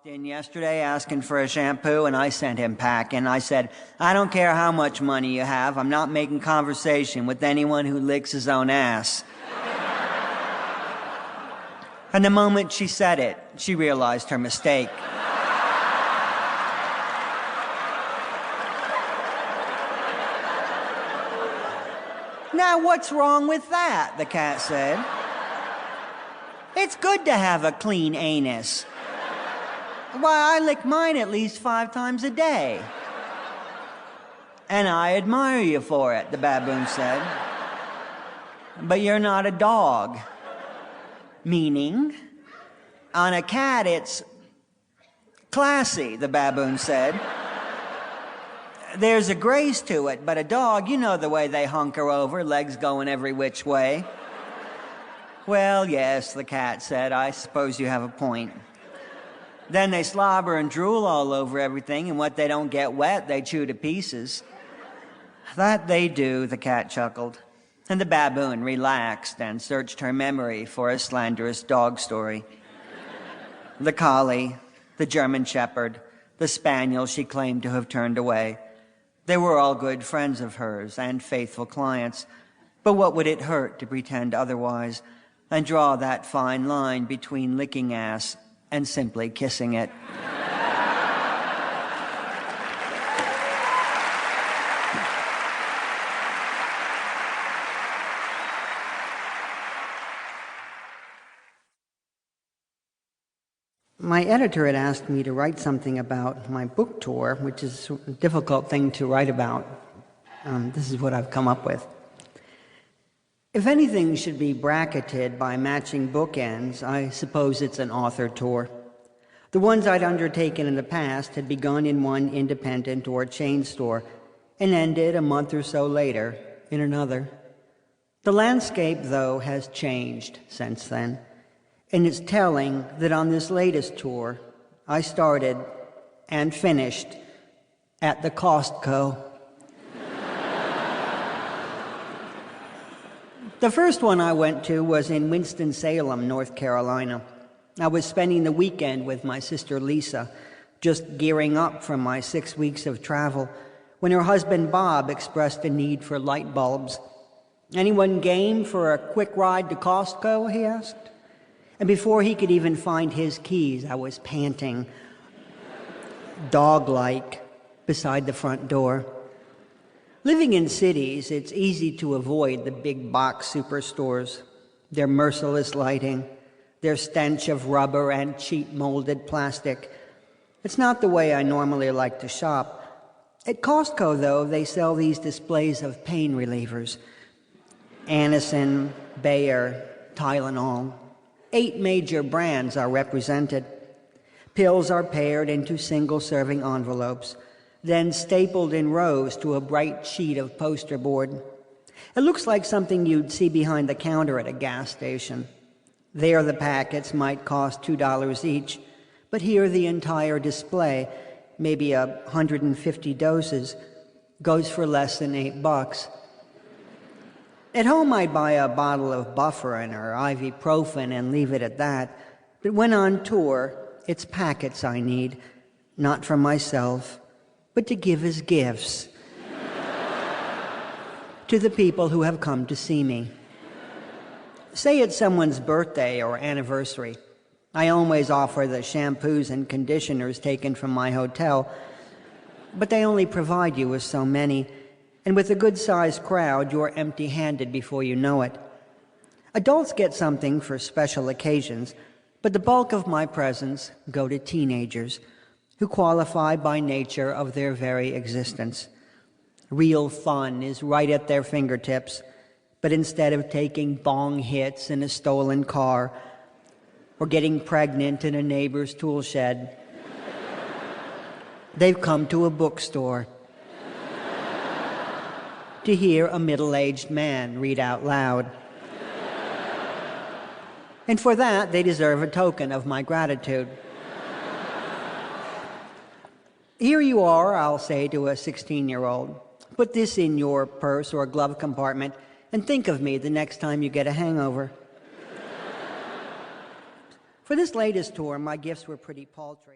in yesterday asking for a shampoo, and I sent him packing. I said, I don't care how much money you have. I'm not making conversation with anyone who licks his own ass. And the moment she said it, she realized her mistake. Now, what's wrong with that? The cat said. It's good to have a clean anus. Why, I lick mine at least 5 times a day. And I admire you for it, the baboon said. But you're not a dog. Meaning, on a cat it's classy, the baboon said. There's a grace to it, but a dog, you know the way they hunker over, legs going every which way. Well, yes, the cat said, I suppose you have a point. Then they slobber and drool all over everything, and what they don't get wet, they chew to pieces. That they do, the cat chuckled. And the baboon relaxed and searched her memory for a slanderous dog story. The collie, the German shepherd, the spaniel she claimed to have turned away. They were all good friends of hers and faithful clients. But what would it hurt to pretend otherwise and draw that fine line between licking ass and simply kissing it? My editor had asked me to write something about my book tour, which is a difficult thing to write about. This is what I've come up with. If anything should be bracketed by matching bookends, I suppose it's an author tour. The ones I'd undertaken in the past had begun in one independent or chain store and ended a month or so later in another. The landscape, though, has changed since then. And it's telling that on this latest tour, I started and finished at the Costco. The first one I went to was in Winston-Salem, North Carolina. I was spending the weekend with my sister Lisa, just gearing up from my 6 weeks of travel, when her husband Bob expressed a need for light bulbs. Anyone game for a quick ride to Costco, he asked. And before he could even find his keys, I was panting, dog-like, beside the front door. Living in cities, it's easy to avoid the big box superstores, their merciless lighting, their stench of rubber and cheap molded plastic. It's not the way I normally like to shop. At Costco, though, they sell these displays of pain relievers. Anacin, Bayer, Tylenol. 8 major brands are represented. Pills are paired into single-serving envelopes, then stapled in rows to a bright sheet of poster board. It looks like something you'd see behind the counter at a gas station. There the packets might cost $2 each, but here the entire display, maybe 150 doses, goes for less than $8. At home, I'd buy a bottle of Bufferin or ibuprofen and leave it at that. But when on tour, it's packets I need, not for myself, but to give as gifts to the people who have come to see me. Say it's someone's birthday or anniversary. I always offer the shampoos and conditioners taken from my hotel, but they only provide you with so many. And with a good-sized crowd, you're empty-handed before you know it. Adults get something for special occasions, but the bulk of my presents go to teenagers who qualify by nature of their very existence. Real fun is right at their fingertips, but instead of taking bong hits in a stolen car or getting pregnant in a neighbor's tool shed, they've come to a bookstore to hear a middle-aged man read out loud. And for that, they deserve a token of my gratitude. Here you are, I'll say to a 16-year-old. Put this in your purse or glove compartment and think of me the next time you get a hangover. For this latest tour, my gifts were pretty paltry.